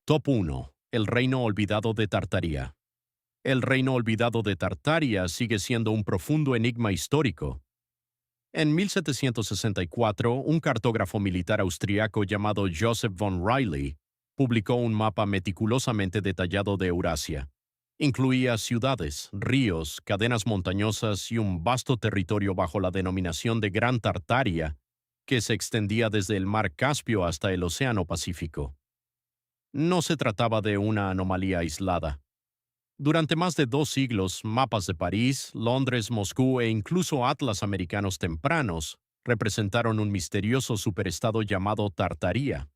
Top 1. El reino olvidado de Tartaria. El reino olvidado de Tartaria sigue siendo un profundo enigma histórico. En 1764, un cartógrafo militar austriaco llamado Joseph von Riley publicó un mapa meticulosamente detallado de Eurasia. Incluía ciudades, ríos, cadenas montañosas y un vasto territorio bajo la denominación de Gran Tartaria, que se extendía desde el mar Caspio hasta el Océano Pacífico. No se trataba de una anomalía aislada. Durante más de 2 siglos, mapas de París, Londres, Moscú e incluso atlas americanos tempranos representaron un misterioso superestado llamado Tartaria.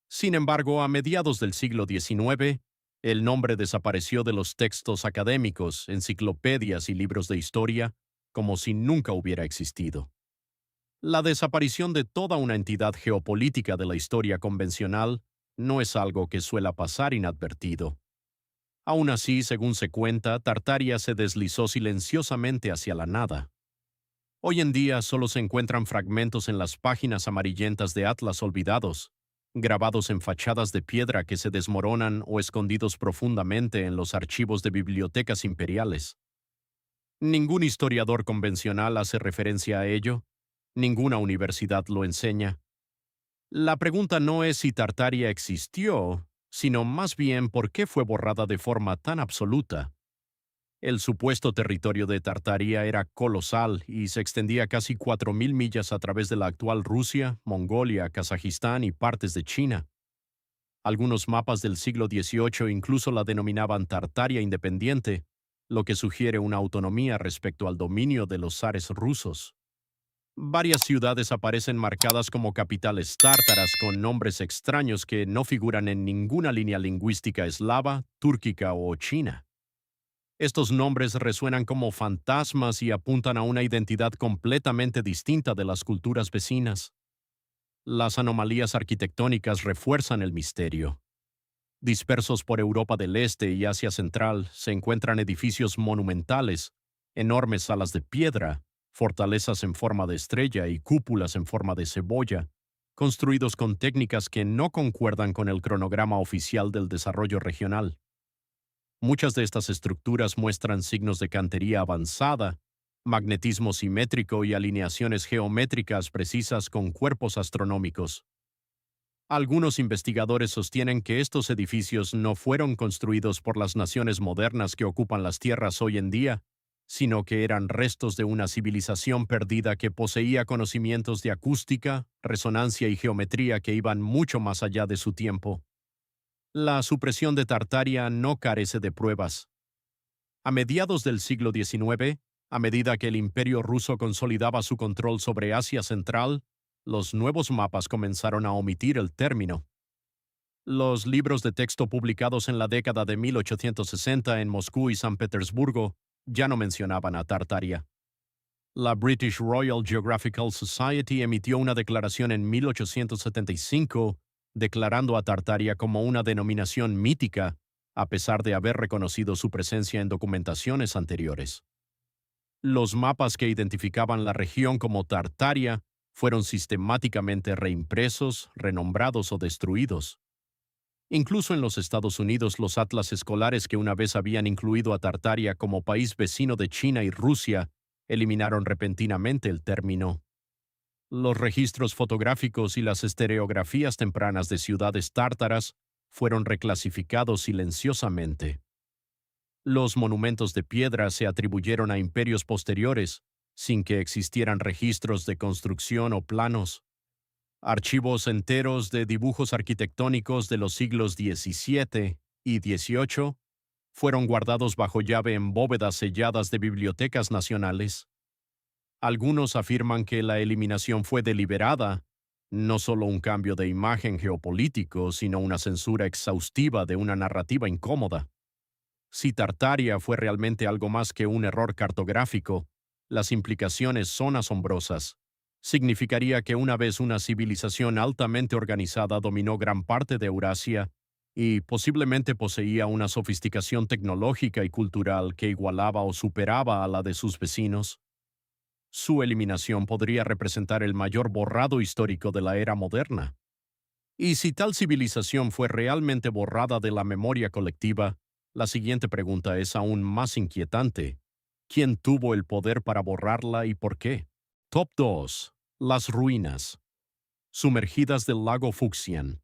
Sin embargo, a mediados del siglo XIX, el nombre desapareció de los textos académicos, enciclopedias y libros de historia, como si nunca hubiera existido. La desaparición de toda una entidad geopolítica de la historia convencional no es algo que suela pasar inadvertido. Aún así, según se cuenta, Tartaria se deslizó silenciosamente hacia la nada. Hoy en día solo se encuentran fragmentos en las páginas amarillentas de atlas olvidados, grabados en fachadas de piedra que se desmoronan o escondidos profundamente en los archivos de bibliotecas imperiales. Ningún historiador convencional hace referencia a ello, ninguna universidad lo enseña. La pregunta no es si Tartaria existió, sino más bien por qué fue borrada de forma tan absoluta. El supuesto territorio de Tartaria era colosal y se extendía casi 4.000 millas a través de la actual Rusia, Mongolia, Kazajistán y partes de China. Algunos mapas del siglo XVIII incluso la denominaban Tartaria independiente, lo que sugiere una autonomía respecto al dominio de los zares rusos. Varias ciudades aparecen marcadas como capitales tártaras con nombres extraños que no figuran en ninguna línea lingüística eslava, túrquica o china. Estos nombres resuenan como fantasmas y apuntan a una identidad completamente distinta de las culturas vecinas. Las anomalías arquitectónicas refuerzan el misterio. Dispersos por Europa del Este y Asia Central se encuentran edificios monumentales, enormes salas de piedra, fortalezas en forma de estrella y cúpulas en forma de cebolla, construidos con técnicas que no concuerdan con el cronograma oficial del desarrollo regional. Muchas de estas estructuras muestran signos de cantería avanzada, magnetismo simétrico y alineaciones geométricas precisas con cuerpos astronómicos. Algunos investigadores sostienen que estos edificios no fueron construidos por las naciones modernas que ocupan las tierras hoy en día, sino que eran restos de una civilización perdida que poseía conocimientos de acústica, resonancia y geometría que iban mucho más allá de su tiempo. La supresión de Tartaria no carece de pruebas. A mediados del siglo XIX, a medida que el Imperio ruso consolidaba su control sobre Asia Central, los nuevos mapas comenzaron a omitir el término. Los libros de texto publicados en la década de 1860 en Moscú y San Petersburgo ya no mencionaban a Tartaria. La British Royal Geographical Society emitió una declaración en 1875 declarando a Tartaria como una denominación mítica, a pesar de haber reconocido su presencia en documentaciones anteriores. Los mapas que identificaban la región como Tartaria fueron sistemáticamente reimpresos, renombrados o destruidos. Incluso en los Estados Unidos, los atlas escolares que una vez habían incluido a Tartaria como país vecino de China y Rusia eliminaron repentinamente el término. Los registros fotográficos y las estereografías tempranas de ciudades tártaras fueron reclasificados silenciosamente. Los monumentos de piedra se atribuyeron a imperios posteriores, sin que existieran registros de construcción o planos. Archivos enteros de dibujos arquitectónicos de los siglos XVII y XVIII fueron guardados bajo llave en bóvedas selladas de bibliotecas nacionales. Algunos afirman que la eliminación fue deliberada, no solo un cambio de imagen geopolítico, sino una censura exhaustiva de una narrativa incómoda. Si Tartaria fue realmente algo más que un error cartográfico, las implicaciones son asombrosas. Significaría que una vez una civilización altamente organizada dominó gran parte de Eurasia y posiblemente poseía una sofisticación tecnológica y cultural que igualaba o superaba a la de sus vecinos. Su eliminación podría representar el mayor borrado histórico de la era moderna. Y si tal civilización fue realmente borrada de la memoria colectiva, la siguiente pregunta es aún más inquietante. ¿Quién tuvo el poder para borrarla y por qué? Top 2. Las ruinas. Sumergidas del lago Fuxian.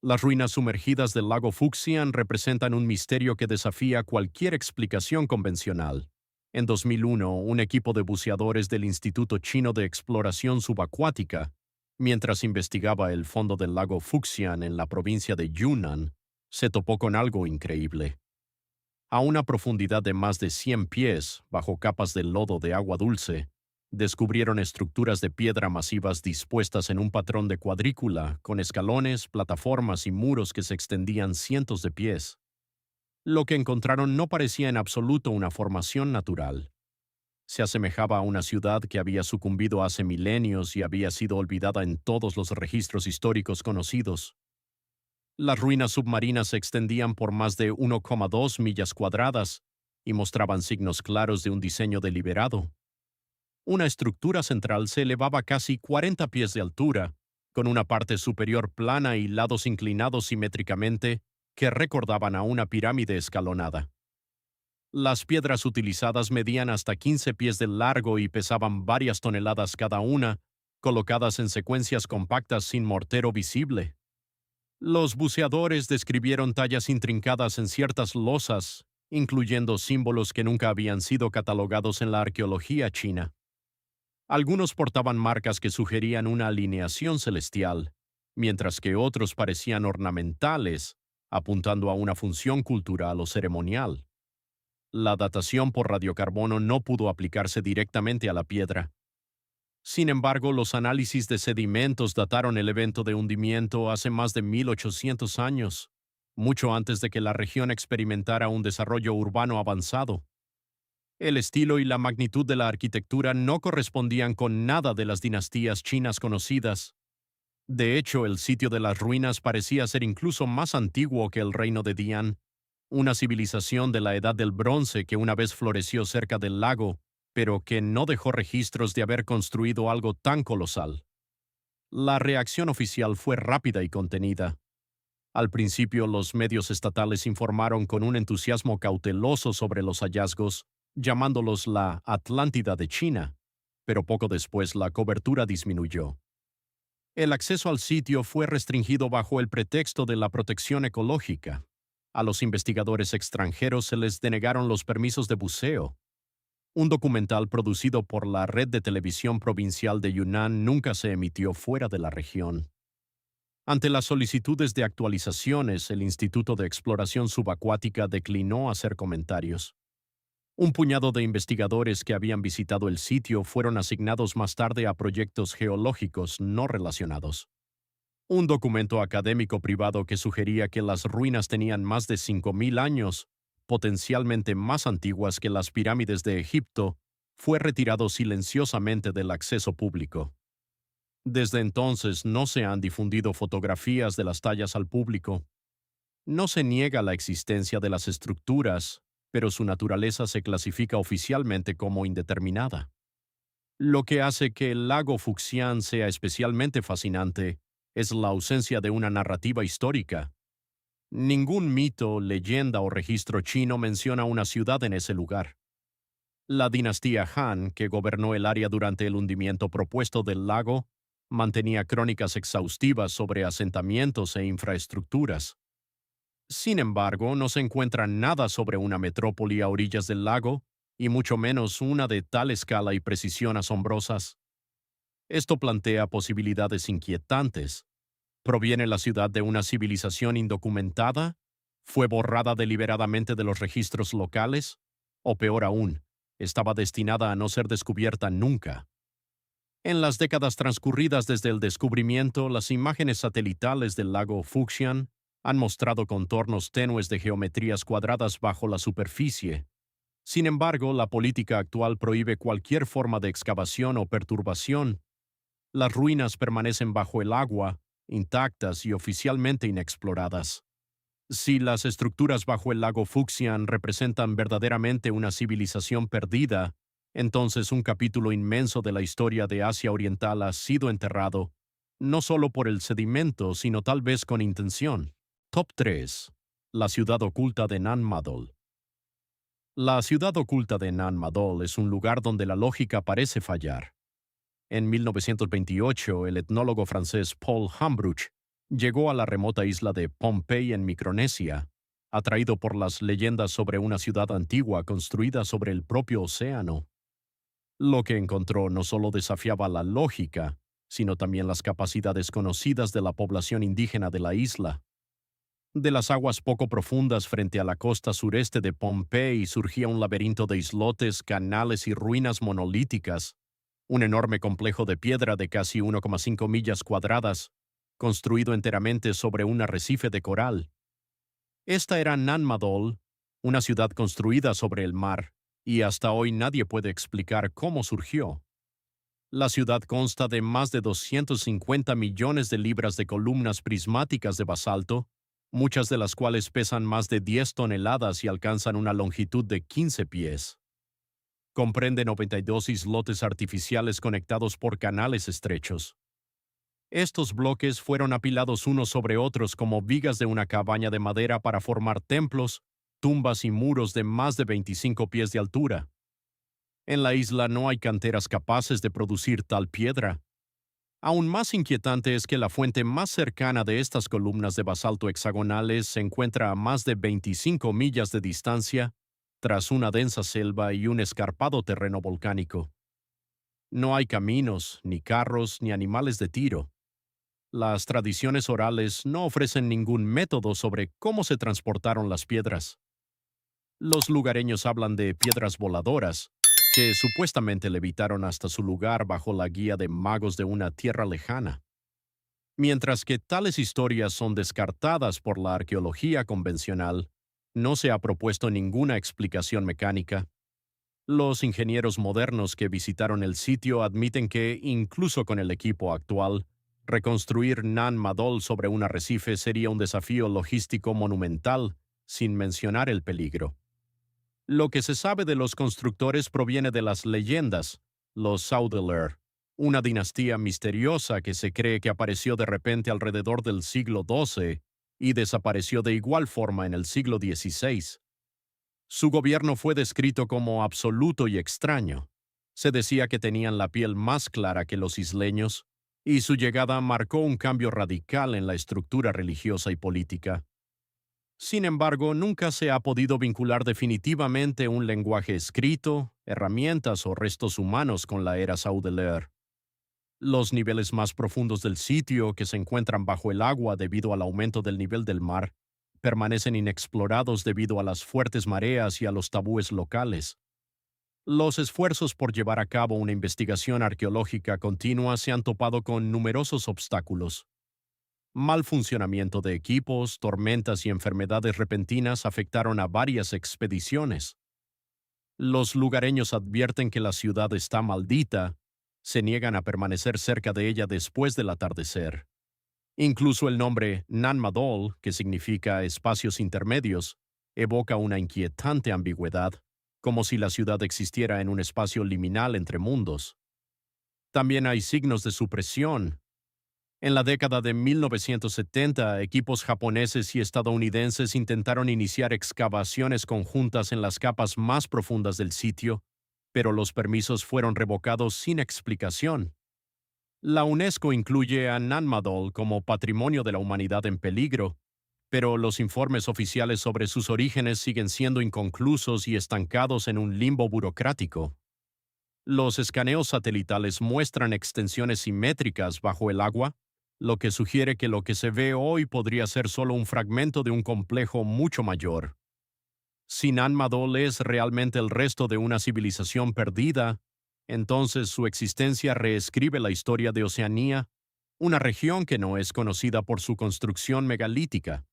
Las ruinas sumergidas del lago Fuxian representan un misterio que desafía cualquier explicación convencional. En 2001, un equipo de buceadores del Instituto Chino de Exploración Subacuática, mientras investigaba el fondo del lago Fuxian en la provincia de Yunnan, se topó con algo increíble. A una profundidad de más de 100 pies, bajo capas de lodo de agua dulce, descubrieron estructuras de piedra masivas dispuestas en un patrón de cuadrícula, con escalones, plataformas y muros que se extendían cientos de pies. Lo que encontraron no parecía en absoluto una formación natural. Se asemejaba a una ciudad que había sucumbido hace milenios y había sido olvidada en todos los registros históricos conocidos. Las ruinas submarinas se extendían por más de 1,2 millas cuadradas y mostraban signos claros de un diseño deliberado. Una estructura central se elevaba casi 40 pies de altura, con una parte superior plana y lados inclinados simétricamente que recordaban a una pirámide escalonada. Las piedras utilizadas medían hasta 15 pies de largo y pesaban varias toneladas cada una, colocadas en secuencias compactas sin mortero visible. Los buceadores describieron tallas intrincadas en ciertas losas, incluyendo símbolos que nunca habían sido catalogados en la arqueología china. Algunos portaban marcas que sugerían una alineación celestial, mientras que otros parecían ornamentales, apuntando a una función cultural o ceremonial. La datación por radiocarbono no pudo aplicarse directamente a la piedra. Sin embargo, los análisis de sedimentos dataron el evento de hundimiento hace más de 1800 años, mucho antes de que la región experimentara un desarrollo urbano avanzado. El estilo y la magnitud de la arquitectura no correspondían con nada de las dinastías chinas conocidas. De hecho, el sitio de las ruinas parecía ser incluso más antiguo que el reino de Dian, una civilización de la Edad del Bronce que una vez floreció cerca del lago, pero que no dejó registros de haber construido algo tan colosal. La reacción oficial fue rápida y contenida. Al principio, los medios estatales informaron con un entusiasmo cauteloso sobre los hallazgos, llamándolos la Atlántida de China, pero poco después la cobertura disminuyó. El acceso al sitio fue restringido bajo el pretexto de la protección ecológica. A los investigadores extranjeros se les denegaron los permisos de buceo. Un documental producido por la Red de Televisión Provincial de Yunnan nunca se emitió fuera de la región. Ante las solicitudes de actualizaciones, el Instituto de Exploración Subacuática declinó hacer comentarios. Un puñado de investigadores que habían visitado el sitio fueron asignados más tarde a proyectos geológicos no relacionados. Un documento académico privado que sugería que las ruinas tenían más de 5000 años, potencialmente más antiguas que las pirámides de Egipto, fue retirado silenciosamente del acceso público. Desde entonces no se han difundido fotografías de las tallas al público. No se niega la existencia de las estructuras, pero su naturaleza se clasifica oficialmente como indeterminada. Lo que hace que el lago Fuxian sea especialmente fascinante es la ausencia de una narrativa histórica. Ningún mito, leyenda o registro chino menciona una ciudad en ese lugar. La dinastía Han, que gobernó el área durante el hundimiento propuesto del lago, mantenía crónicas exhaustivas sobre asentamientos e infraestructuras. Sin embargo, no se encuentra nada sobre una metrópoli a orillas del lago, y mucho menos una de tal escala y precisión asombrosas. Esto plantea posibilidades inquietantes. ¿Proviene la ciudad de una civilización indocumentada? ¿Fue borrada deliberadamente de los registros locales? O peor aún, estaba destinada a no ser descubierta nunca. En las décadas transcurridas desde el descubrimiento, las imágenes satelitales del lago Fuxian han mostrado contornos tenues de geometrías cuadradas bajo la superficie. Sin embargo, la política actual prohíbe cualquier forma de excavación o perturbación. Las ruinas permanecen bajo el agua, intactas y oficialmente inexploradas. Si las estructuras bajo el lago Fuxian representan verdaderamente una civilización perdida, entonces un capítulo inmenso de la historia de Asia Oriental ha sido enterrado, no solo por el sedimento, sino tal vez con intención. Top 3. La ciudad oculta de Nan Madol. La ciudad oculta de Nan Madol es un lugar donde la lógica parece fallar. En 1928, el etnólogo francés Paul Hambrouch llegó a la remota isla de Pohnpei en Micronesia, atraído por las leyendas sobre una ciudad antigua construida sobre el propio océano. Lo que encontró no solo desafiaba la lógica, sino también las capacidades conocidas de la población indígena de la isla. De las aguas poco profundas frente a la costa sureste de Pohnpei surgía un laberinto de islotes, canales y ruinas monolíticas, un enorme complejo de piedra de casi 1,5 millas cuadradas, construido enteramente sobre un arrecife de coral. Esta era Nan Madol, una ciudad construida sobre el mar, y hasta hoy nadie puede explicar cómo surgió. La ciudad consta de más de 250 millones de libras de columnas prismáticas de basalto, muchas de las cuales pesan más de 10 toneladas y alcanzan una longitud de 15 pies. Comprende 92 islotes artificiales conectados por canales estrechos. Estos bloques fueron apilados unos sobre otros como vigas de una cabaña de madera para formar templos, tumbas y muros de más de 25 pies de altura. En la isla no hay canteras capaces de producir tal piedra. Aún más inquietante es que la fuente más cercana de estas columnas de basalto hexagonales se encuentra a más de 25 millas de distancia, tras una densa selva y un escarpado terreno volcánico. No hay caminos, ni carros, ni animales de tiro. Las tradiciones orales no ofrecen ningún método sobre cómo se transportaron las piedras. Los lugareños hablan de piedras voladoras, que supuestamente levitaron hasta su lugar bajo la guía de magos de una tierra lejana. Mientras que tales historias son descartadas por la arqueología convencional, no se ha propuesto ninguna explicación mecánica. Los ingenieros modernos que visitaron el sitio admiten que, incluso con el equipo actual, reconstruir Nan Madol sobre un arrecife sería un desafío logístico monumental, sin mencionar el peligro. Lo que se sabe de los constructores proviene de las leyendas, los Saudeler, una dinastía misteriosa que se cree que apareció de repente alrededor del siglo XII y desapareció de igual forma en el siglo XVI. Su gobierno fue descrito como absoluto y extraño. Se decía que tenían la piel más clara que los isleños, y su llegada marcó un cambio radical en la estructura religiosa y política. Sin embargo, nunca se ha podido vincular definitivamente un lenguaje escrito, herramientas o restos humanos con la era Saudeler. Los niveles más profundos del sitio, que se encuentran bajo el agua debido al aumento del nivel del mar, permanecen inexplorados debido a las fuertes mareas y a los tabúes locales. Los esfuerzos por llevar a cabo una investigación arqueológica continua se han topado con numerosos obstáculos. Mal funcionamiento de equipos, tormentas y enfermedades repentinas afectaron a varias expediciones. Los lugareños advierten que la ciudad está maldita, se niegan a permanecer cerca de ella después del atardecer. Incluso el nombre Nan Madol, que significa espacios intermedios, evoca una inquietante ambigüedad, como si la ciudad existiera en un espacio liminal entre mundos. También hay signos de supresión. En la década de 1970, equipos japoneses y estadounidenses intentaron iniciar excavaciones conjuntas en las capas más profundas del sitio, pero los permisos fueron revocados sin explicación. La UNESCO incluye a Nan Madol como Patrimonio de la Humanidad en peligro, pero los informes oficiales sobre sus orígenes siguen siendo inconclusos y estancados en un limbo burocrático. Los escaneos satelitales muestran extensiones simétricas bajo el agua, lo que sugiere que lo que se ve hoy podría ser solo un fragmento de un complejo mucho mayor. Si Nan Madol es realmente el resto de una civilización perdida, entonces su existencia reescribe la historia de Oceanía, una región que no es conocida por su construcción megalítica.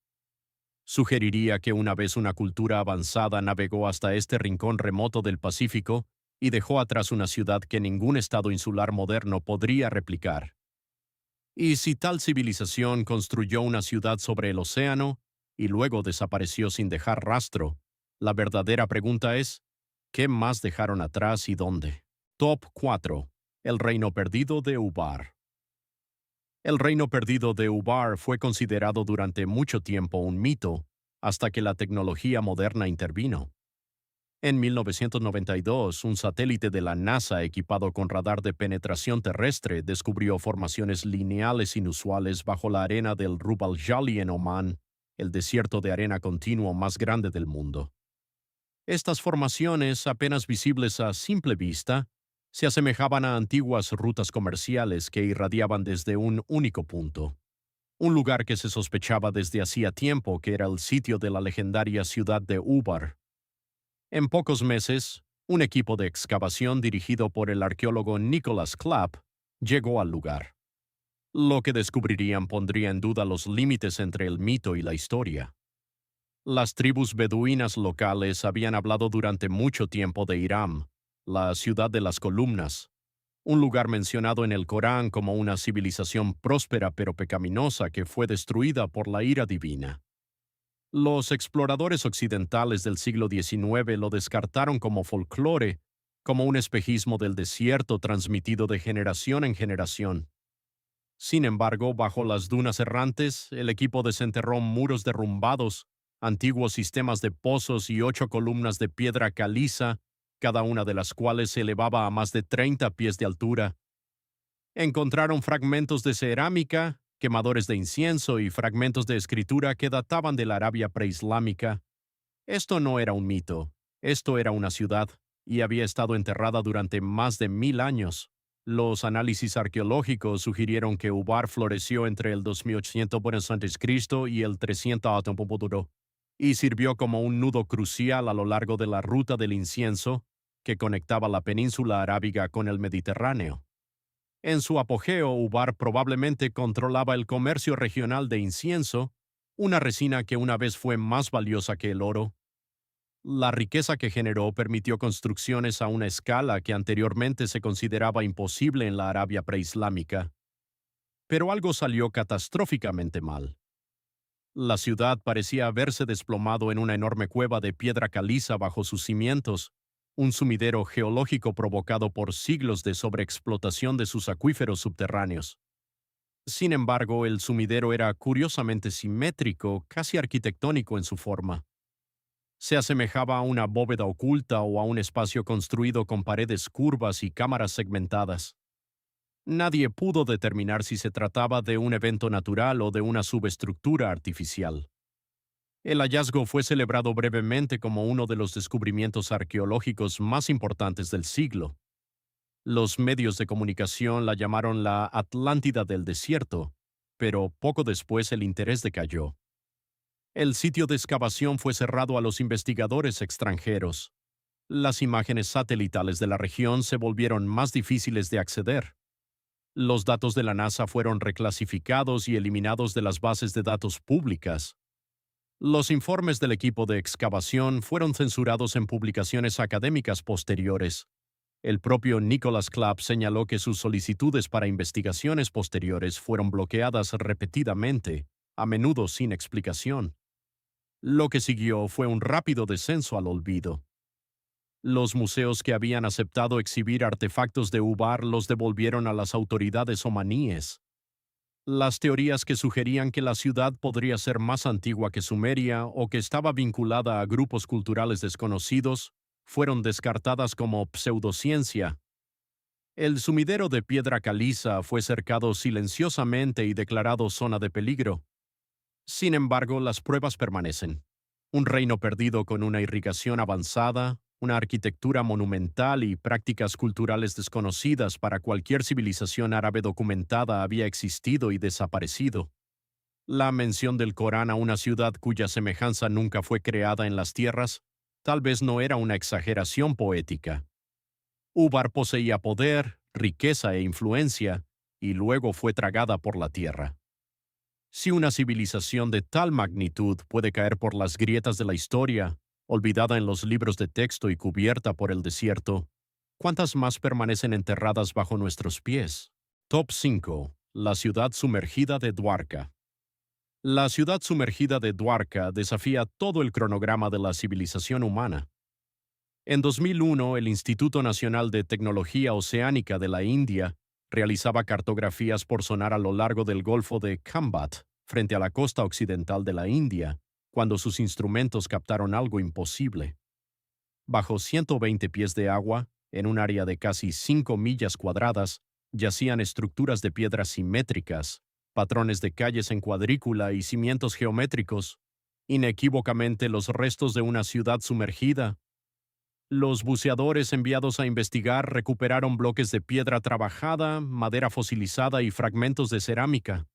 Sugeriría que una vez una cultura avanzada navegó hasta este rincón remoto del Pacífico y dejó atrás una ciudad que ningún estado insular moderno podría replicar. Y si tal civilización construyó una ciudad sobre el océano y luego desapareció sin dejar rastro, la verdadera pregunta es, ¿qué más dejaron atrás y dónde? Top 4. El reino perdido de Ubar. El reino perdido de Ubar fue considerado durante mucho tiempo un mito, hasta que la tecnología moderna intervino. En 1992, un satélite de la NASA equipado con radar de penetración terrestre descubrió formaciones lineales inusuales bajo la arena del Rub al Khali en Omán, el desierto de arena continuo más grande del mundo. Estas formaciones, apenas visibles a simple vista, se asemejaban a antiguas rutas comerciales que irradiaban desde un único punto, un lugar que se sospechaba desde hacía tiempo que era el sitio de la legendaria ciudad de Ubar. En pocos meses, un equipo de excavación dirigido por el arqueólogo Nicholas Clapp llegó al lugar. Lo que descubrirían pondría en duda los límites entre el mito y la historia. Las tribus beduinas locales habían hablado durante mucho tiempo de Hiram, la ciudad de las columnas, un lugar mencionado en el Corán como una civilización próspera pero pecaminosa que fue destruida por la ira divina. Los exploradores occidentales del siglo XIX lo descartaron como folclore, como un espejismo del desierto transmitido de generación en generación. Sin embargo, bajo las dunas errantes, el equipo desenterró muros derrumbados, antiguos sistemas de pozos y 8 columnas de piedra caliza, cada una de las cuales se elevaba a más de 30 pies de altura. Encontraron fragmentos de cerámica, quemadores de incienso y fragmentos de escritura que databan de la Arabia preislámica. Esto no era un mito, esto era una ciudad, y había estado enterrada durante más de 1000 años. Los análisis arqueológicos sugirieron que Ubar floreció entre el 2800 a.C. y el 300 a.C. y sirvió como un nudo crucial a lo largo de la ruta del incienso que conectaba la península arábiga con el Mediterráneo. En su apogeo, Ubar probablemente controlaba el comercio regional de incienso, una resina que una vez fue más valiosa que el oro. La riqueza que generó permitió construcciones a una escala que anteriormente se consideraba imposible en la Arabia preislámica. Pero algo salió catastróficamente mal. La ciudad parecía haberse desplomado en una enorme cueva de piedra caliza bajo sus cimientos, un sumidero geológico provocado por siglos de sobreexplotación de sus acuíferos subterráneos. Sin embargo, el sumidero era curiosamente simétrico, casi arquitectónico en su forma. Se asemejaba a una bóveda oculta o a un espacio construido con paredes curvas y cámaras segmentadas. Nadie pudo determinar si se trataba de un evento natural o de una subestructura artificial. El hallazgo fue celebrado brevemente como uno de los descubrimientos arqueológicos más importantes del siglo. Los medios de comunicación la llamaron la Atlántida del desierto, pero poco después el interés decayó. El sitio de excavación fue cerrado a los investigadores extranjeros. Las imágenes satelitales de la región se volvieron más difíciles de acceder. Los datos de la NASA fueron reclasificados y eliminados de las bases de datos públicas. Los informes del equipo de excavación fueron censurados en publicaciones académicas posteriores. El propio Nicholas Clapp señaló que sus solicitudes para investigaciones posteriores fueron bloqueadas repetidamente, a menudo sin explicación. Lo que siguió fue un rápido descenso al olvido. Los museos que habían aceptado exhibir artefactos de Ubar los devolvieron a las autoridades omaníes. Las teorías que sugerían que la ciudad podría ser más antigua que Sumeria o que estaba vinculada a grupos culturales desconocidos fueron descartadas como pseudociencia. El sumidero de piedra caliza fue cercado silenciosamente y declarado zona de peligro. Sin embargo, las pruebas permanecen. Un reino perdido con una irrigación avanzada, una arquitectura monumental y prácticas culturales desconocidas para cualquier civilización árabe documentada había existido y desaparecido. La mención del Corán a una ciudad cuya semejanza nunca fue creada en las tierras tal vez no era una exageración poética. Ubar poseía poder, riqueza e influencia, y luego fue tragada por la tierra. Si una civilización de tal magnitud puede caer por las grietas de la historia, olvidada en los libros de texto y cubierta por el desierto, ¿cuántas más permanecen enterradas bajo nuestros pies? Top 5. La ciudad sumergida de Dwarka. La ciudad sumergida de Dwarka desafía todo el cronograma de la civilización humana. En 2001, el Instituto Nacional de Tecnología Oceánica de la India Realizaba cartografías por sonar a lo largo del Golfo de Khambat, frente a la costa occidental de la India, cuando sus instrumentos captaron algo imposible. Bajo 120 pies de agua, en un área de casi 5 millas cuadradas, yacían estructuras de piedras simétricas, patrones de calles en cuadrícula y cimientos geométricos, inequívocamente los restos de una ciudad sumergida. Los buceadores enviados a investigar recuperaron bloques de piedra trabajada, madera fosilizada y fragmentos de cerámica.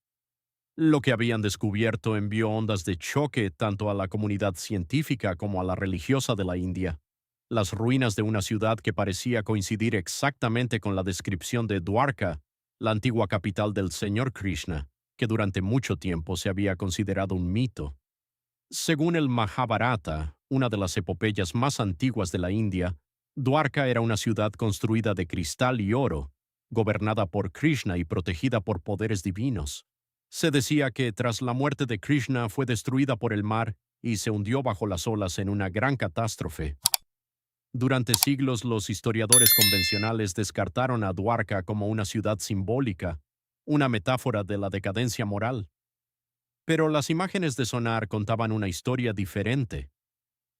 Lo que habían descubierto envió ondas de choque tanto a la comunidad científica como a la religiosa de la India. Las ruinas de una ciudad que parecía coincidir exactamente con la descripción de Dwarka, la antigua capital del señor Krishna, que durante mucho tiempo se había considerado un mito. Según el Mahabharata, una de las epopeyas más antiguas de la India, Dwarka era una ciudad construida de cristal y oro, gobernada por Krishna y protegida por poderes divinos. Se decía que tras la muerte de Krishna fue destruida por el mar y se hundió bajo las olas en una gran catástrofe. Durante siglos los historiadores convencionales descartaron a Dwarka como una ciudad simbólica, una metáfora de la decadencia moral. Pero las imágenes de sonar contaban una historia diferente.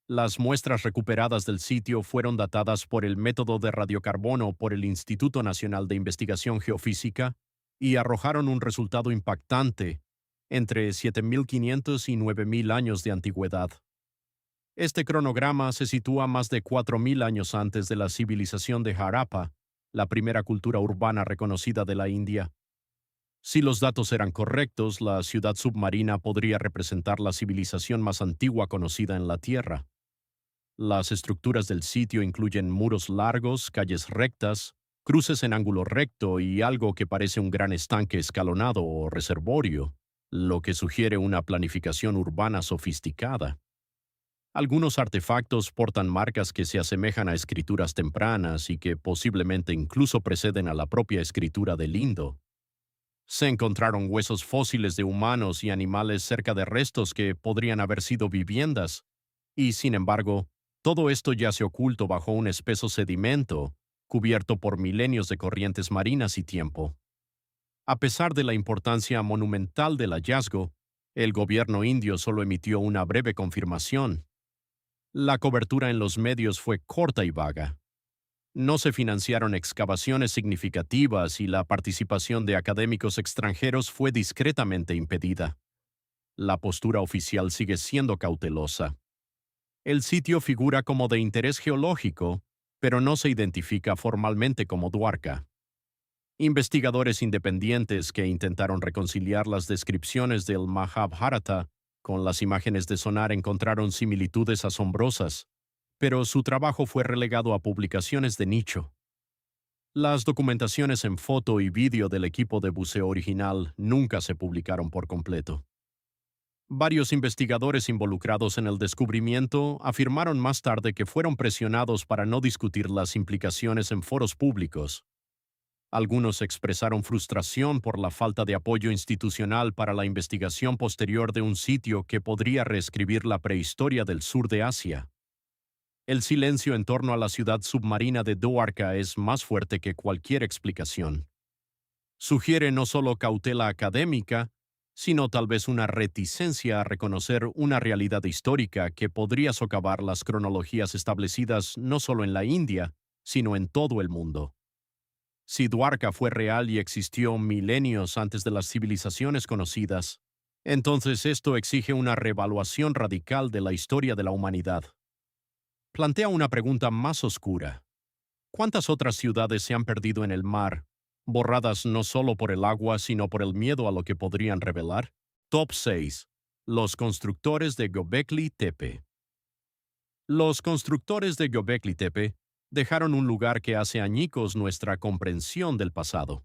Las muestras recuperadas del sitio fueron datadas por el método de radiocarbono por el Instituto Nacional de Investigación Geofísica y arrojaron un resultado impactante, entre 7.500 y 9.000 años de antigüedad. Este cronograma se sitúa más de 4.000 años antes de la civilización de Harappa, la primera cultura urbana reconocida de la India. Si los datos eran correctos, la ciudad submarina podría representar la civilización más antigua conocida en la Tierra. Las estructuras del sitio incluyen muros largos, calles rectas, cruces en ángulo recto y algo que parece un gran estanque escalonado o reservorio, lo que sugiere una planificación urbana sofisticada. Algunos artefactos portan marcas que se asemejan a escrituras tempranas y que posiblemente incluso preceden a la propia escritura del Indo. Se encontraron huesos fósiles de humanos y animales cerca de restos que podrían haber sido viviendas, y sin embargo, todo esto yace oculto bajo un espeso sedimento, cubierto por milenios de corrientes marinas y tiempo. A pesar de la importancia monumental del hallazgo, el gobierno indio solo emitió una breve confirmación. La cobertura en los medios fue corta y vaga. No se financiaron excavaciones significativas y la participación de académicos extranjeros fue discretamente impedida. La postura oficial sigue siendo cautelosa. El sitio figura como de interés geológico, pero no se identifica formalmente como Dwarka. Investigadores independientes que intentaron reconciliar las descripciones del Mahabharata con las imágenes de sonar encontraron similitudes asombrosas, pero su trabajo fue relegado a publicaciones de nicho. Las documentaciones en foto y vídeo del equipo de buceo original nunca se publicaron por completo. Varios investigadores involucrados en el descubrimiento afirmaron más tarde que fueron presionados para no discutir las implicaciones en foros públicos. Algunos expresaron frustración por la falta de apoyo institucional para la investigación posterior de un sitio que podría reescribir la prehistoria del sur de Asia. El silencio en torno a la ciudad submarina de Dwarka es más fuerte que cualquier explicación. Sugiere no solo cautela académica, sino tal vez una reticencia a reconocer una realidad histórica que podría socavar las cronologías establecidas no solo en la India, sino en todo el mundo. Si Dwarka fue real y existió milenios antes de las civilizaciones conocidas, entonces esto exige una reevaluación radical de la historia de la humanidad. Plantea una pregunta más oscura. ¿Cuántas otras ciudades se han perdido en el mar, borradas no solo por el agua, sino por el miedo a lo que podrían revelar? Top 6. Los constructores de Göbekli Tepe. Los constructores de Göbekli Tepe dejaron un lugar que hace añicos nuestra comprensión del pasado.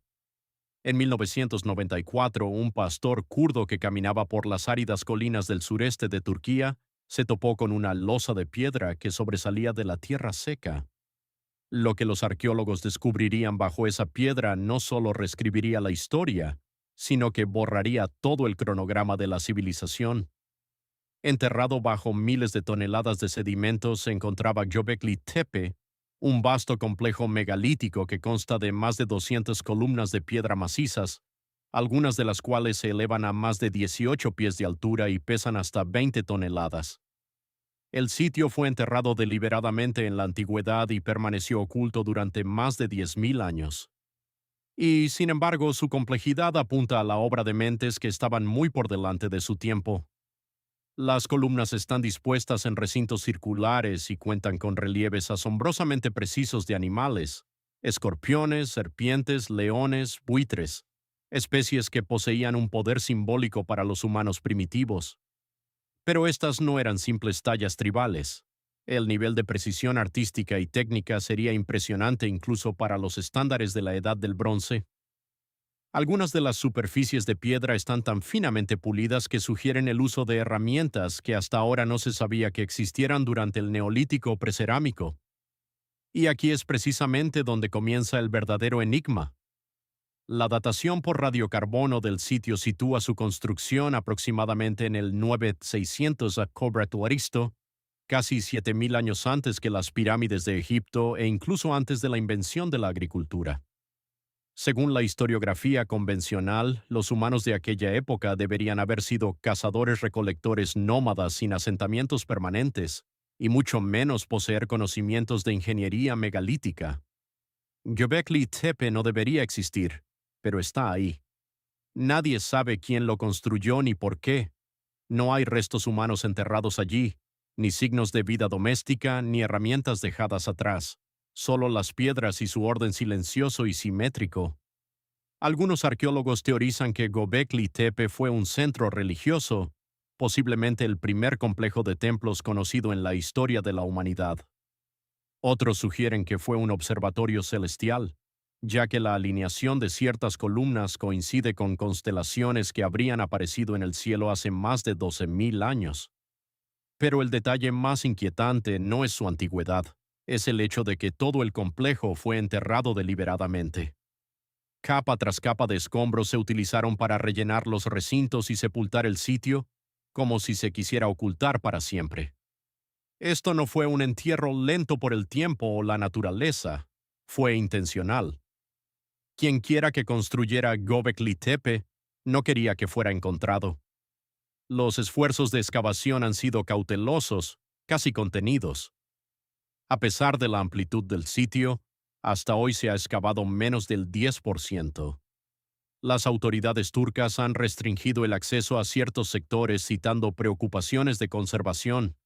En 1994, un pastor kurdo que caminaba por las áridas colinas del sureste de Turquía se topó con una losa de piedra que sobresalía de la tierra seca. Lo que los arqueólogos descubrirían bajo esa piedra no solo reescribiría la historia, sino que borraría todo el cronograma de la civilización. Enterrado bajo miles de toneladas de sedimentos se encontraba Göbekli Tepe, un vasto complejo megalítico que consta de más de 200 columnas de piedra macizas, algunas de las cuales se elevan a más de 18 pies de altura y pesan hasta 20 toneladas. El sitio fue enterrado deliberadamente en la antigüedad y permaneció oculto durante más de 10.000 años. Y, sin embargo, su complejidad apunta a la obra de mentes que estaban muy por delante de su tiempo. Las columnas están dispuestas en recintos circulares y cuentan con relieves asombrosamente precisos de animales, escorpiones, serpientes, leones, buitres, especies que poseían un poder simbólico para los humanos primitivos. Pero estas no eran simples tallas tribales. El nivel de precisión artística y técnica sería impresionante incluso para los estándares de la Edad del Bronce. Algunas de las superficies de piedra están tan finamente pulidas que sugieren el uso de herramientas que hasta ahora no se sabía que existieran durante el Neolítico precerámico. Y aquí es precisamente donde comienza el verdadero enigma. La datación por radiocarbono del sitio sitúa su construcción aproximadamente en el 9600 a Aristo, casi 7000 años antes que las pirámides de Egipto e incluso antes de la invención de la agricultura. Según la historiografía convencional, los humanos de aquella época deberían haber sido cazadores-recolectores nómadas sin asentamientos permanentes, y mucho menos poseer conocimientos de ingeniería megalítica. Göbekli Tepe no debería existir, pero está ahí. Nadie sabe quién lo construyó ni por qué. No hay restos humanos enterrados allí, ni signos de vida doméstica, ni herramientas dejadas atrás. Solo las piedras y su orden silencioso y simétrico. Algunos arqueólogos teorizan que Göbekli Tepe fue un centro religioso, posiblemente el primer complejo de templos conocido en la historia de la humanidad. Otros sugieren que fue un observatorio celestial, ya que la alineación de ciertas columnas coincide con constelaciones que habrían aparecido en el cielo hace más de 12.000 años. Pero el detalle más inquietante no es su antigüedad, es el hecho de que todo el complejo fue enterrado deliberadamente. Capa tras capa de escombros se utilizaron para rellenar los recintos y sepultar el sitio, como si se quisiera ocultar para siempre. Esto no fue un entierro lento por el tiempo o la naturaleza, fue intencional. Quien quiera que construyera Göbekli Tepe no quería que fuera encontrado. Los esfuerzos de excavación han sido cautelosos, casi contenidos. A pesar de la amplitud del sitio, hasta hoy se ha excavado menos del 10%. Las autoridades turcas han restringido el acceso a ciertos sectores citando preocupaciones de conservación.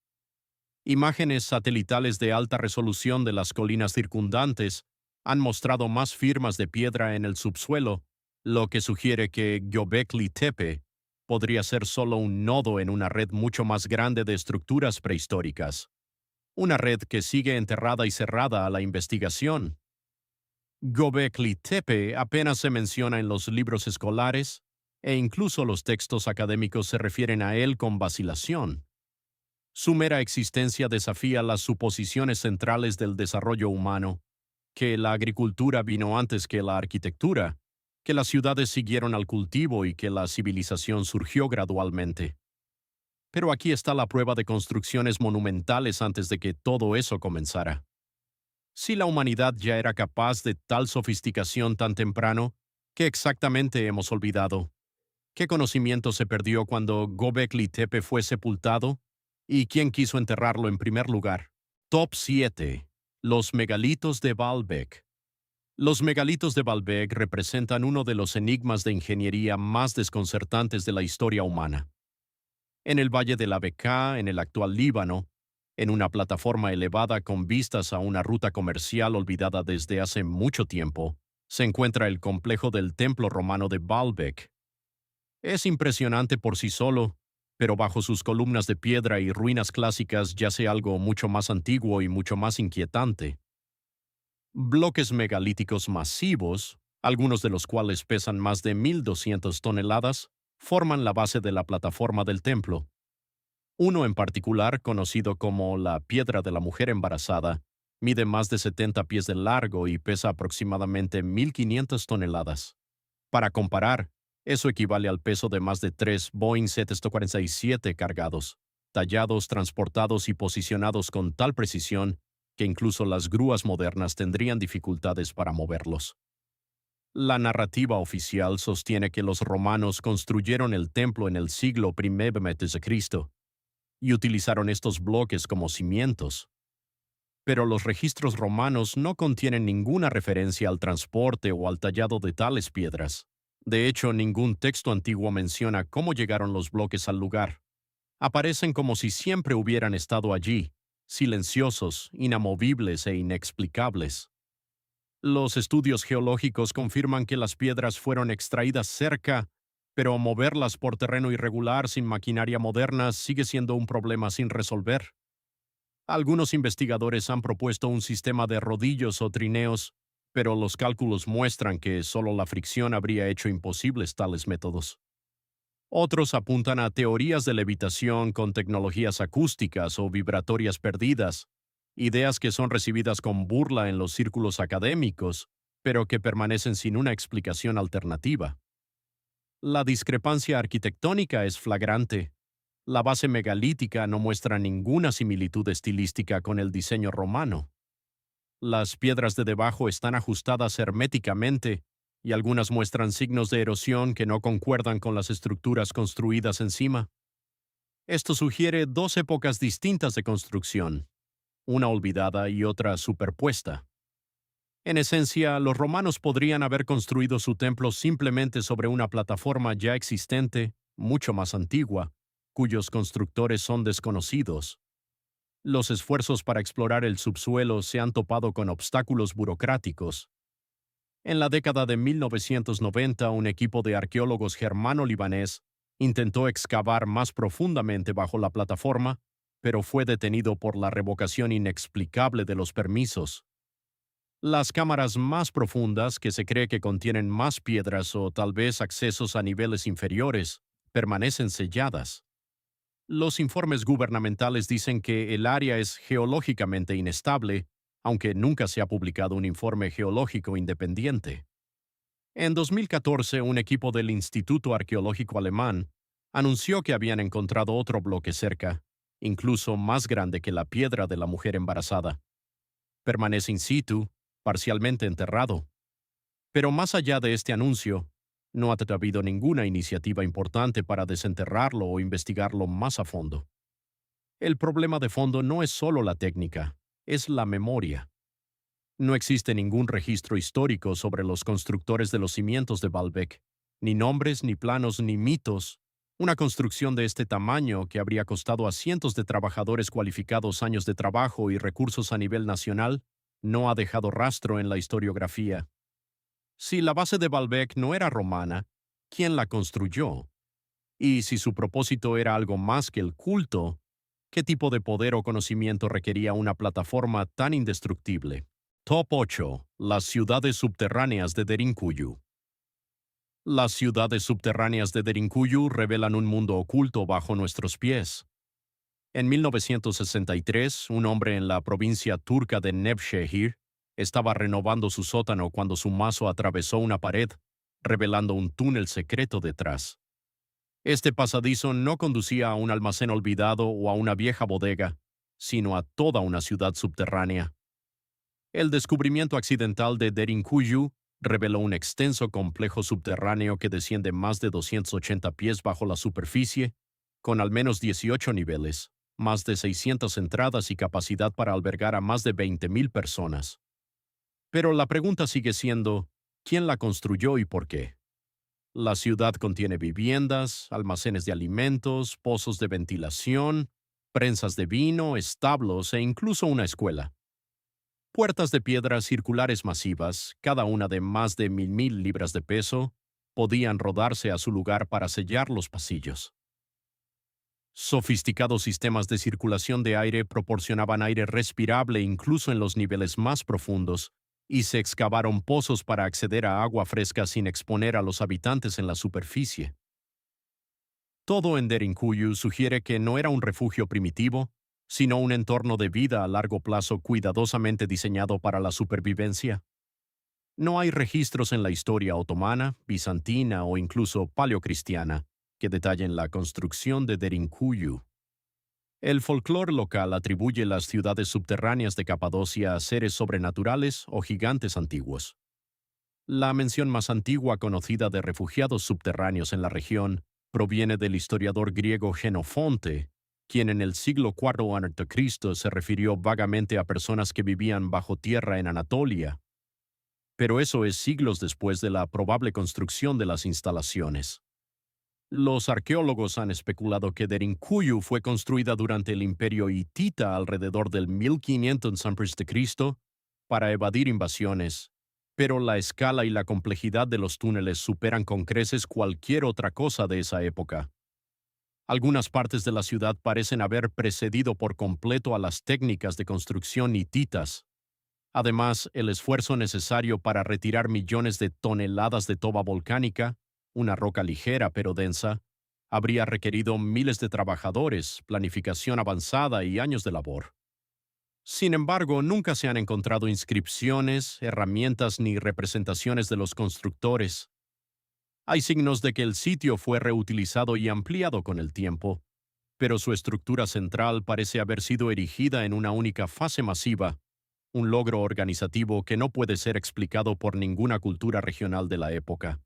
Imágenes satelitales de alta resolución de las colinas circundantes han mostrado más firmas de piedra en el subsuelo, lo que sugiere que Göbekli Tepe podría ser solo un nodo en una red mucho más grande de estructuras prehistóricas. Una red que sigue enterrada y cerrada a la investigación. Göbekli Tepe apenas se menciona en los libros escolares, e incluso los textos académicos se refieren a él con vacilación. Su mera existencia desafía las suposiciones centrales del desarrollo humano, que la agricultura vino antes que la arquitectura, que las ciudades siguieron al cultivo y que la civilización surgió gradualmente. Pero aquí está la prueba de construcciones monumentales antes de que todo eso comenzara. Si la humanidad ya era capaz de tal sofisticación tan temprano, ¿qué exactamente hemos olvidado? ¿Qué conocimiento se perdió cuando Göbekli Tepe fue sepultado? ¿Y quién quiso enterrarlo en primer lugar? Top 7. Los megalitos de Baalbek. Los megalitos de Baalbek representan uno de los enigmas de ingeniería más desconcertantes de la historia humana. En el valle de la Bekaa, en el actual Líbano, en una plataforma elevada con vistas a una ruta comercial olvidada desde hace mucho tiempo, se encuentra el complejo del templo romano de Baalbek. Es impresionante por sí solo, pero bajo sus columnas de piedra y ruinas clásicas yace algo mucho más antiguo y mucho más inquietante. Bloques megalíticos masivos, algunos de los cuales pesan más de 1.200 toneladas, forman la base de la plataforma del templo. Uno en particular, conocido como la Piedra de la Mujer Embarazada, mide más de 70 pies de largo y pesa aproximadamente 1.500 toneladas. Para comparar, eso equivale al peso de más de 3 Boeing 747 cargados, tallados, transportados y posicionados con tal precisión que incluso las grúas modernas tendrían dificultades para moverlos. La narrativa oficial sostiene que los romanos construyeron el templo en el siglo I a.C. y utilizaron estos bloques como cimientos. Pero los registros romanos no contienen ninguna referencia al transporte o al tallado de tales piedras. De hecho, ningún texto antiguo menciona cómo llegaron los bloques al lugar. Aparecen como si siempre hubieran estado allí, silenciosos, inamovibles e inexplicables. Los estudios geológicos confirman que las piedras fueron extraídas cerca, pero moverlas por terreno irregular sin maquinaria moderna sigue siendo un problema sin resolver. Algunos investigadores han propuesto un sistema de rodillos o trineos, pero los cálculos muestran que solo la fricción habría hecho imposibles tales métodos. Otros apuntan a teorías de levitación con tecnologías acústicas o vibratorias perdidas, ideas que son recibidas con burla en los círculos académicos, pero que permanecen sin una explicación alternativa. La discrepancia arquitectónica es flagrante. La base megalítica no muestra ninguna similitud estilística con el diseño romano. Las piedras de debajo están ajustadas herméticamente y algunas muestran signos de erosión que no concuerdan con las estructuras construidas encima. Esto sugiere dos épocas distintas de construcción, una olvidada y otra superpuesta. En esencia, los romanos podrían haber construido su templo simplemente sobre una plataforma ya existente, mucho más antigua, cuyos constructores son desconocidos. Los esfuerzos para explorar el subsuelo se han topado con obstáculos burocráticos. En la década de 1990, un equipo de arqueólogos germano-libanés intentó excavar más profundamente bajo la plataforma, pero fue detenido por la revocación inexplicable de los permisos. Las cámaras más profundas, que se cree que contienen más piedras o tal vez accesos a niveles inferiores, permanecen selladas. Los informes gubernamentales dicen que el área es geológicamente inestable, aunque nunca se ha publicado un informe geológico independiente. En 2014, un equipo del Instituto Arqueológico Alemán anunció que habían encontrado otro bloque cerca, incluso más grande que la piedra de la mujer embarazada. Permanece in situ, parcialmente enterrado. Pero más allá de este anuncio, no ha habido ninguna iniciativa importante para desenterrarlo o investigarlo más a fondo. El problema de fondo no es solo la técnica, es la memoria. No existe ningún registro histórico sobre los constructores de los cimientos de Baalbek, ni nombres, ni planos, ni mitos. Una construcción de este tamaño, que habría costado a cientos de trabajadores cualificados años de trabajo y recursos a nivel nacional, no ha dejado rastro en la historiografía. Si la base de Baalbek no era romana, ¿quién la construyó? Y si su propósito era algo más que el culto, ¿qué tipo de poder o conocimiento requería una plataforma tan indestructible? Top 8. Las ciudades subterráneas de Derinkuyu. Las ciudades subterráneas de Derinkuyu revelan un mundo oculto bajo nuestros pies. En 1963, un hombre en la provincia turca de Nevşehir estaba renovando su sótano cuando su mazo atravesó una pared, revelando un túnel secreto detrás. Este pasadizo no conducía a un almacén olvidado o a una vieja bodega, sino a toda una ciudad subterránea. El descubrimiento accidental de Derinkuyu reveló un extenso complejo subterráneo que desciende más de 280 pies bajo la superficie, con al menos 18 niveles, más de 600 entradas y capacidad para albergar a más de 20,000 personas. Pero la pregunta sigue siendo, ¿quién la construyó y por qué? La ciudad contiene viviendas, almacenes de alimentos, pozos de ventilación, prensas de vino, establos e incluso una escuela. Puertas de piedra circulares masivas, cada una de más de 1,000 libras de peso, podían rodarse a su lugar para sellar los pasillos. Sofisticados sistemas de circulación de aire proporcionaban aire respirable incluso en los niveles más profundos, y se excavaron pozos para acceder a agua fresca sin exponer a los habitantes en la superficie. Todo en Derinkuyu sugiere que no era un refugio primitivo, sino un entorno de vida a largo plazo cuidadosamente diseñado para la supervivencia. No hay registros en la historia otomana, bizantina o incluso paleocristiana que detallen la construcción de Derinkuyu. El folclore local atribuye las ciudades subterráneas de Capadocia a seres sobrenaturales o gigantes antiguos. La mención más antigua conocida de refugiados subterráneos en la región proviene del historiador griego Genofonte, quien en el siglo IV a.C. se refirió vagamente a personas que vivían bajo tierra en Anatolia, pero eso es siglos después de la probable construcción de las instalaciones. Los arqueólogos han especulado que Derinkuyu fue construida durante el Imperio Hitita alrededor del 1500 a.C. para evadir invasiones, pero la escala y la complejidad de los túneles superan con creces cualquier otra cosa de esa época. Algunas partes de la ciudad parecen haber precedido por completo a las técnicas de construcción hititas. Además, el esfuerzo necesario para retirar millones de toneladas de toba volcánica, una roca ligera pero densa, habría requerido miles de trabajadores, planificación avanzada y años de labor. Sin embargo, nunca se han encontrado inscripciones, herramientas ni representaciones de los constructores. Hay signos de que el sitio fue reutilizado y ampliado con el tiempo, pero su estructura central parece haber sido erigida en una única fase masiva, un logro organizativo que no puede ser explicado por ninguna cultura regional de la época.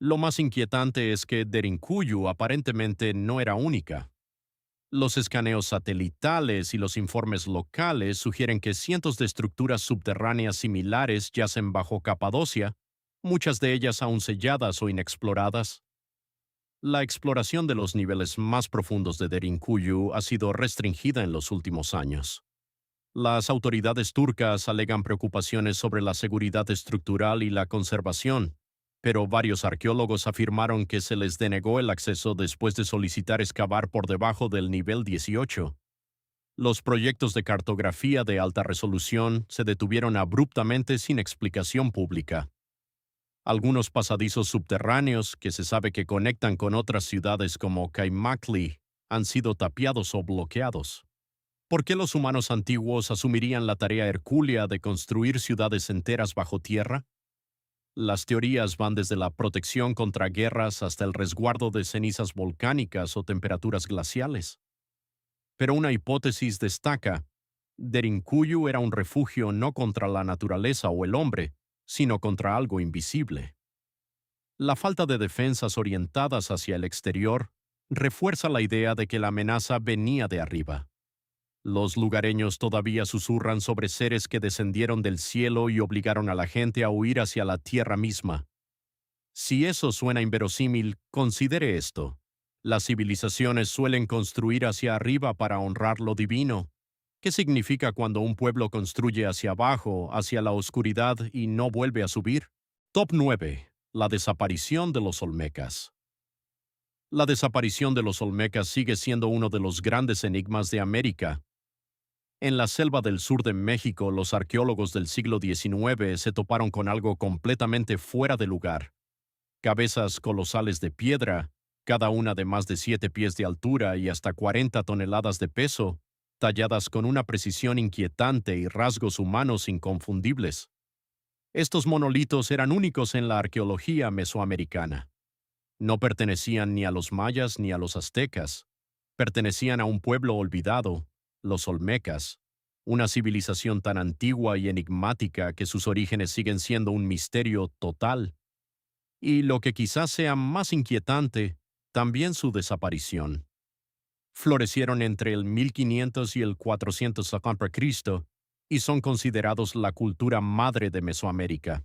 Lo más inquietante es que Derinkuyu aparentemente no era única. Los escaneos satelitales y los informes locales sugieren que cientos de estructuras subterráneas similares yacen bajo Capadocia, muchas de ellas aún selladas o inexploradas. La exploración de los niveles más profundos de Derinkuyu ha sido restringida en los últimos años. Las autoridades turcas alegan preocupaciones sobre la seguridad estructural y la conservación, pero varios arqueólogos afirmaron que se les denegó el acceso después de solicitar excavar por debajo del nivel 18. Los proyectos de cartografía de alta resolución se detuvieron abruptamente sin explicación pública. Algunos pasadizos subterráneos que se sabe que conectan con otras ciudades como Kaymakli han sido tapiados o bloqueados. ¿Por qué los humanos antiguos asumirían la tarea hercúlea de construir ciudades enteras bajo tierra? Las teorías van desde la protección contra guerras hasta el resguardo de cenizas volcánicas o temperaturas glaciales. Pero una hipótesis destaca: Derinkuyu era un refugio no contra la naturaleza o el hombre, sino contra algo invisible. La falta de defensas orientadas hacia el exterior refuerza la idea de que la amenaza venía de arriba. Los lugareños todavía susurran sobre seres que descendieron del cielo y obligaron a la gente a huir hacia la tierra misma. Si eso suena inverosímil, considere esto. Las civilizaciones suelen construir hacia arriba para honrar lo divino. ¿Qué significa cuando un pueblo construye hacia abajo, hacia la oscuridad y no vuelve a subir? Top 9. La desaparición de los olmecas. La desaparición de los olmecas sigue siendo uno de los grandes enigmas de América. En la selva del sur de México, los arqueólogos del siglo XIX se toparon con algo completamente fuera de lugar. Cabezas colosales de piedra, cada una de más de 7 pies de altura y hasta 40 toneladas de peso, talladas con una precisión inquietante y rasgos humanos inconfundibles. Estos monolitos eran únicos en la arqueología mesoamericana. No pertenecían ni a los mayas ni a los aztecas. Pertenecían a un pueblo olvidado, los olmecas, una civilización tan antigua y enigmática que sus orígenes siguen siendo un misterio total. Y lo que quizás sea más inquietante, también su desaparición. Florecieron entre el 1500 y el 400 a.C. y son considerados la cultura madre de Mesoamérica.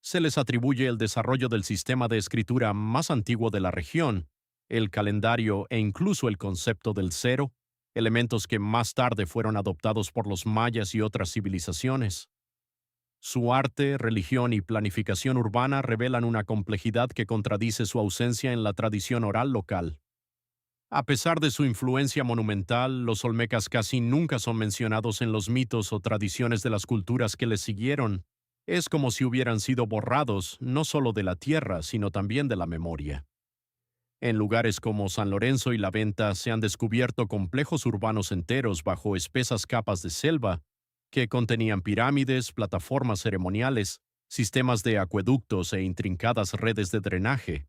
Se les atribuye el desarrollo del sistema de escritura más antiguo de la región, el calendario e incluso el concepto del cero, elementos que más tarde fueron adoptados por los mayas y otras civilizaciones. Su arte, religión y planificación urbana revelan una complejidad que contradice su ausencia en la tradición oral local. A pesar de su influencia monumental, los olmecas casi nunca son mencionados en los mitos o tradiciones de las culturas que les siguieron. Es como si hubieran sido borrados no solo de la tierra, sino también de la memoria. En lugares como San Lorenzo y La Venta se han descubierto complejos urbanos enteros bajo espesas capas de selva que contenían pirámides, plataformas ceremoniales, sistemas de acueductos e intrincadas redes de drenaje.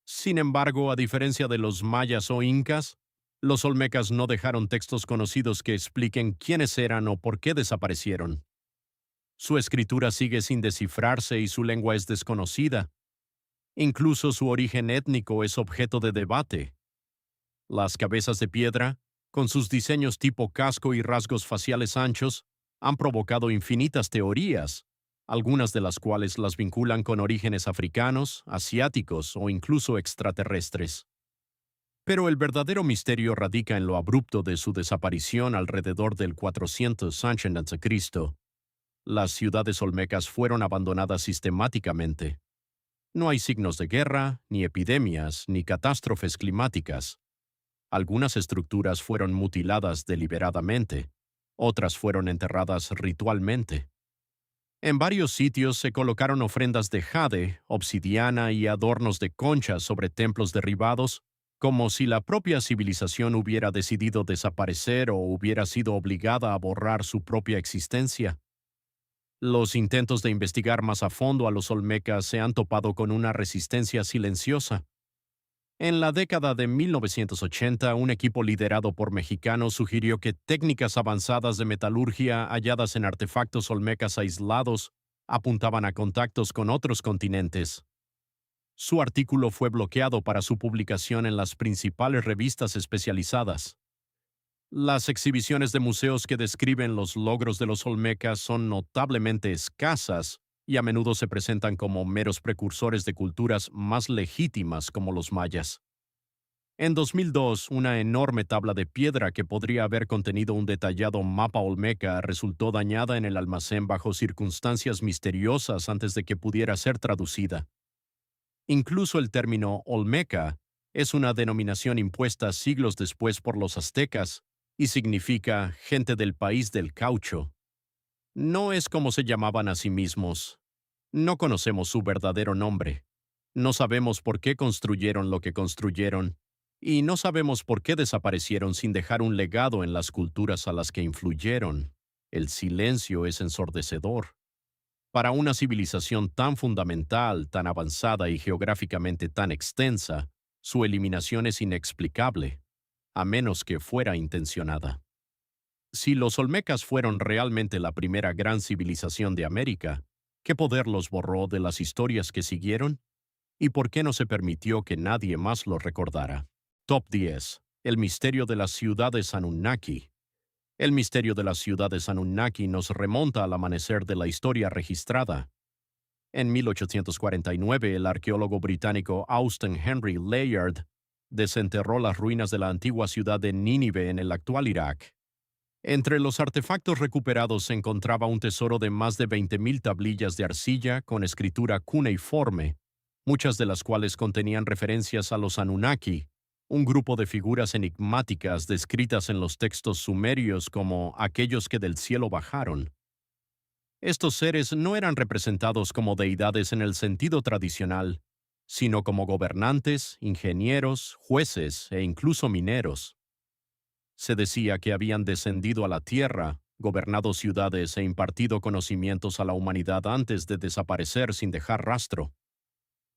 Sin embargo, a diferencia de los mayas o incas, Los olmecas no dejaron textos conocidos que expliquen quiénes eran o por qué desaparecieron. Su escritura sigue sin descifrarse y su lengua es desconocida. Incluso su origen étnico es objeto de debate. Las cabezas de piedra, con sus diseños tipo casco y rasgos faciales anchos, han provocado infinitas teorías, algunas de las cuales las vinculan con orígenes africanos, asiáticos o incluso extraterrestres. Pero el verdadero misterio radica en lo abrupto de su desaparición alrededor del 400 a.C. Las ciudades olmecas fueron abandonadas sistemáticamente. No hay signos de guerra, ni epidemias, ni catástrofes climáticas. Algunas estructuras fueron mutiladas deliberadamente, otras fueron enterradas ritualmente. En varios sitios se colocaron ofrendas de jade, obsidiana y adornos de concha sobre templos derribados, como si la propia civilización hubiera decidido desaparecer o hubiera sido obligada a borrar su propia existencia. Los intentos de investigar más a fondo a los olmecas se han topado con una resistencia silenciosa. En la década de 1980, un equipo liderado por mexicanos sugirió que técnicas avanzadas de metalurgia halladas en artefactos olmecas aislados apuntaban a contactos con otros continentes. Su artículo fue bloqueado para su publicación en las principales revistas especializadas. Las exhibiciones de museos que describen los logros de los olmecas son notablemente escasas y a menudo se presentan como meros precursores de culturas más legítimas como los mayas. En 2002, una enorme tabla de piedra que podría haber contenido un detallado mapa olmeca resultó dañada en el almacén bajo circunstancias misteriosas antes de que pudiera ser traducida. Incluso el término olmeca es una denominación impuesta siglos después por los aztecas y significa gente del país del caucho. No es como se llamaban a sí mismos. No conocemos su verdadero nombre. No sabemos por qué construyeron lo que construyeron. Y no sabemos por qué desaparecieron sin dejar un legado en las culturas a las que influyeron. El silencio es ensordecedor. Para una civilización tan fundamental, tan avanzada y geográficamente tan extensa, su eliminación es inexplicable, a menos que fuera intencionada. Si los olmecas fueron realmente la primera gran civilización de América, ¿qué poder los borró de las historias que siguieron? ¿Y por qué no se permitió que nadie más lo recordara? Top 10. El misterio de las ciudades Anunnaki. El misterio de las ciudades Anunnaki nos remonta al amanecer de la historia registrada. En 1849, el arqueólogo británico Austen Henry Layard desenterró las ruinas de la antigua ciudad de Nínive en el actual Irak. Entre los artefactos recuperados se encontraba un tesoro de más de 20.000 tablillas de arcilla con escritura cuneiforme, muchas de las cuales contenían referencias a los Anunnaki, un grupo de figuras enigmáticas descritas en los textos sumerios como aquellos que del cielo bajaron. Estos seres no eran representados como deidades en el sentido tradicional, sino como gobernantes, ingenieros, jueces e incluso mineros. Se decía que habían descendido a la tierra, gobernado ciudades e impartido conocimientos a la humanidad antes de desaparecer sin dejar rastro.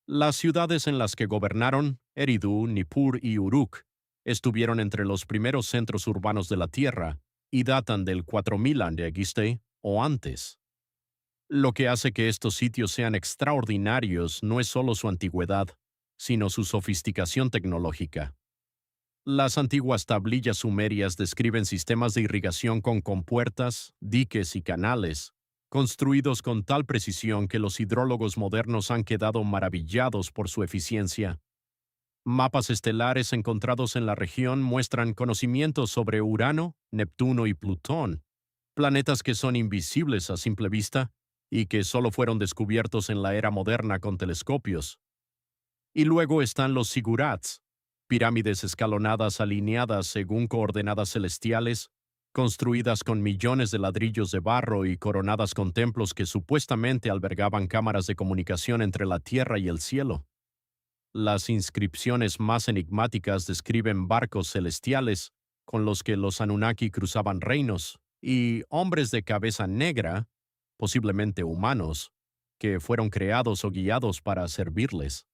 Las ciudades en las que gobernaron, Eridu, Nippur y Uruk, estuvieron entre los primeros centros urbanos de la Tierra y datan del 4000 a.C. o antes. Lo que hace que estos sitios sean extraordinarios no es solo su antigüedad, sino su sofisticación tecnológica. Las antiguas tablillas sumerias describen sistemas de irrigación con compuertas, diques y canales, construidos con tal precisión que los hidrólogos modernos han quedado maravillados por su eficiencia. Mapas estelares encontrados en la región muestran conocimientos sobre Urano, Neptuno y Plutón, planetas que son invisibles a simple vista y que solo fueron descubiertos en la era moderna con telescopios. Y luego están los zigurats, pirámides escalonadas alineadas según coordenadas celestiales, construidas con millones de ladrillos de barro y coronadas con templos que supuestamente albergaban cámaras de comunicación entre la tierra y el cielo. Las inscripciones más enigmáticas describen barcos celestiales con los que los Anunnaki cruzaban reinos y hombres de cabeza negra, posiblemente humanos, que fueron creados o guiados para servirles.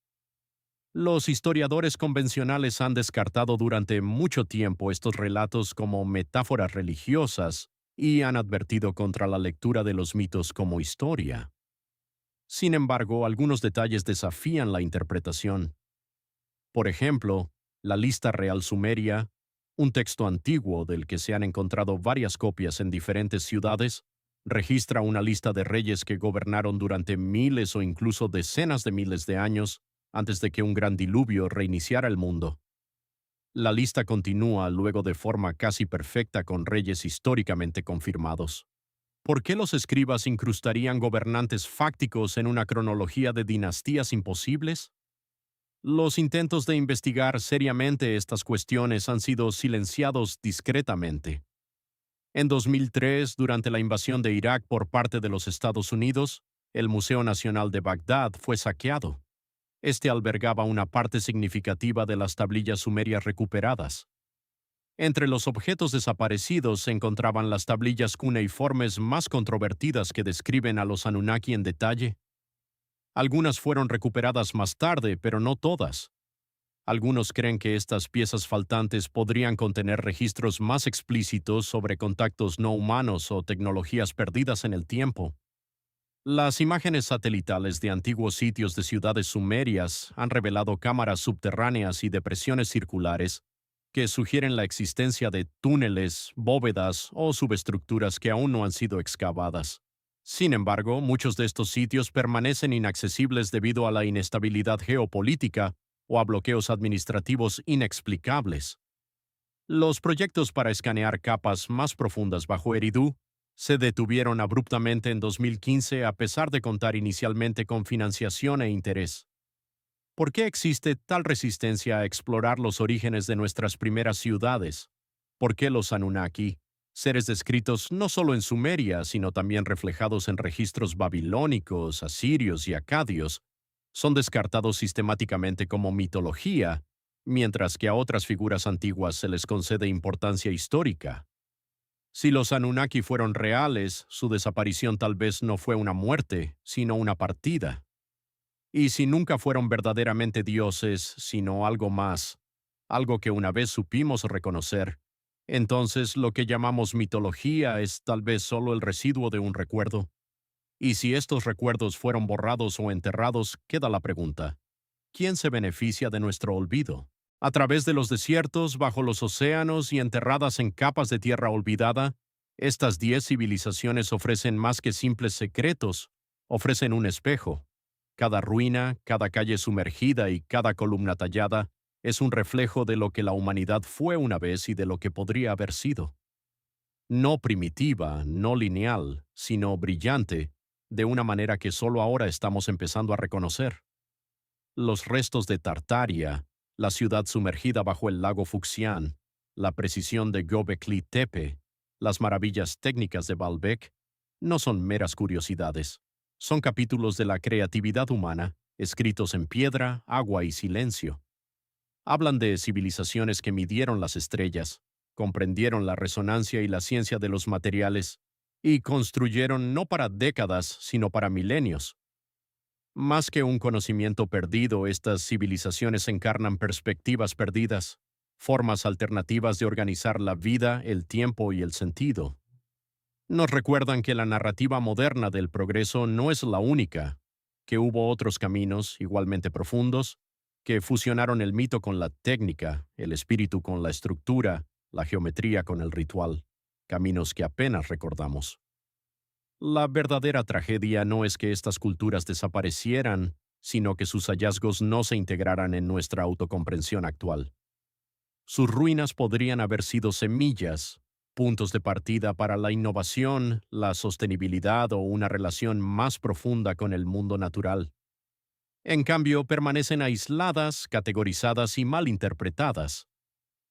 Los historiadores convencionales han descartado durante mucho tiempo estos relatos como metáforas religiosas y han advertido contra la lectura de los mitos como historia. Sin embargo, algunos detalles desafían la interpretación. Por ejemplo, la lista real sumeria, un texto antiguo del que se han encontrado varias copias en diferentes ciudades, registra una lista de reyes que gobernaron durante miles o incluso decenas de miles de años antes de que un gran diluvio reiniciara el mundo. La lista continúa luego de forma casi perfecta con reyes históricamente confirmados. ¿Por qué los escribas incrustarían gobernantes fácticos en una cronología de dinastías imposibles? Los intentos de investigar seriamente estas cuestiones han sido silenciados discretamente. En 2003, durante la invasión de Irak por parte de los Estados Unidos, el Museo Nacional de Bagdad fue saqueado. Este albergaba una parte significativa de las tablillas sumerias recuperadas. Entre los objetos desaparecidos se encontraban las tablillas cuneiformes más controvertidas que describen a los Anunnaki en detalle. Algunas fueron recuperadas más tarde, pero no todas. Algunos creen que estas piezas faltantes podrían contener registros más explícitos sobre contactos no humanos o tecnologías perdidas en el tiempo. Las imágenes satelitales de antiguos sitios de ciudades sumerias han revelado cámaras subterráneas y depresiones circulares que sugieren la existencia de túneles, bóvedas o subestructuras que aún no han sido excavadas. Sin embargo, muchos de estos sitios permanecen inaccesibles debido a la inestabilidad geopolítica o a bloqueos administrativos inexplicables. Los proyectos para escanear capas más profundas bajo Eridu se detuvieron abruptamente en 2015 a pesar de contar inicialmente con financiación e interés. ¿Por qué existe tal resistencia a explorar los orígenes de nuestras primeras ciudades? ¿Por qué los Anunnaki, seres descritos no solo en Sumeria, sino también reflejados en registros babilónicos, asirios y acadios, son descartados sistemáticamente como mitología, mientras que a otras figuras antiguas se les concede importancia histórica? Si los Anunnaki fueron reales, su desaparición tal vez no fue una muerte, sino una partida. Y si nunca fueron verdaderamente dioses, sino algo más, algo que una vez supimos reconocer, entonces lo que llamamos mitología es tal vez solo el residuo de un recuerdo. Y si estos recuerdos fueron borrados o enterrados, queda la pregunta: ¿quién se beneficia de nuestro olvido? A través de los desiertos, bajo los océanos y enterradas en capas de tierra olvidada, estas 10 civilizaciones ofrecen más que simples secretos, ofrecen un espejo. Cada ruina, cada calle sumergida y cada columna tallada es un reflejo de lo que la humanidad fue una vez y de lo que podría haber sido. No primitiva, no lineal, sino brillante, de una manera que solo ahora estamos empezando a reconocer. Los restos de Tartaria, la ciudad sumergida bajo el lago Fuxian, la precisión de Göbekli Tepe, las maravillas técnicas de Baalbek, no son meras curiosidades. Son capítulos de la creatividad humana, escritos en piedra, agua y silencio. Hablan de civilizaciones que midieron las estrellas, comprendieron la resonancia y la ciencia de los materiales, y construyeron no para décadas, sino para milenios. Más que un conocimiento perdido, estas civilizaciones encarnan perspectivas perdidas, formas alternativas de organizar la vida, el tiempo y el sentido. Nos recuerdan que la narrativa moderna del progreso no es la única, que hubo otros caminos igualmente profundos, que fusionaron el mito con la técnica, el espíritu con la estructura, la geometría con el ritual, caminos que apenas recordamos. La verdadera tragedia no es que estas culturas desaparecieran, sino que sus hallazgos no se integraran en nuestra autocomprensión actual. Sus ruinas podrían haber sido semillas, puntos de partida para la innovación, la sostenibilidad o una relación más profunda con el mundo natural. En cambio, permanecen aisladas, categorizadas y mal interpretadas.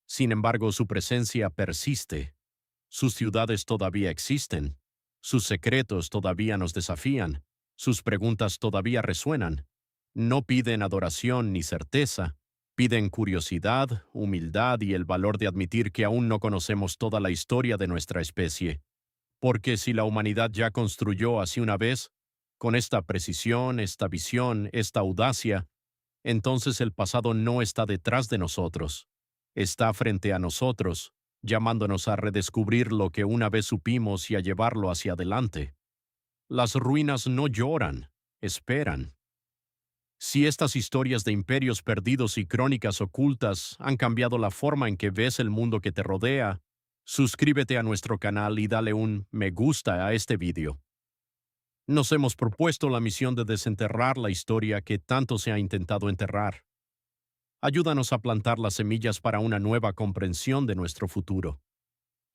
Sin embargo, su presencia persiste. Sus ciudades todavía existen. Sus secretos todavía nos desafían. Sus preguntas todavía resuenan. No piden adoración ni certeza. Piden curiosidad, humildad y el valor de admitir que aún no conocemos toda la historia de nuestra especie. Porque si la humanidad ya construyó así una vez, con esta precisión, esta visión, esta audacia, Entonces el pasado no está detrás de nosotros, está frente a nosotros, llamándonos a redescubrir lo que una vez supimos y a llevarlo hacia adelante. Las ruinas no lloran, esperan. Si estas historias de imperios perdidos y crónicas ocultas han cambiado la forma en que ves el mundo que te rodea, suscríbete a nuestro canal y dale un me gusta a este vídeo. Nos hemos propuesto la misión de desenterrar la historia que tanto se ha intentado enterrar. Ayúdanos a plantar las semillas para una nueva comprensión de nuestro futuro.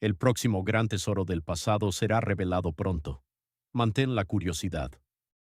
El próximo gran tesoro del pasado será revelado pronto. Mantén la curiosidad.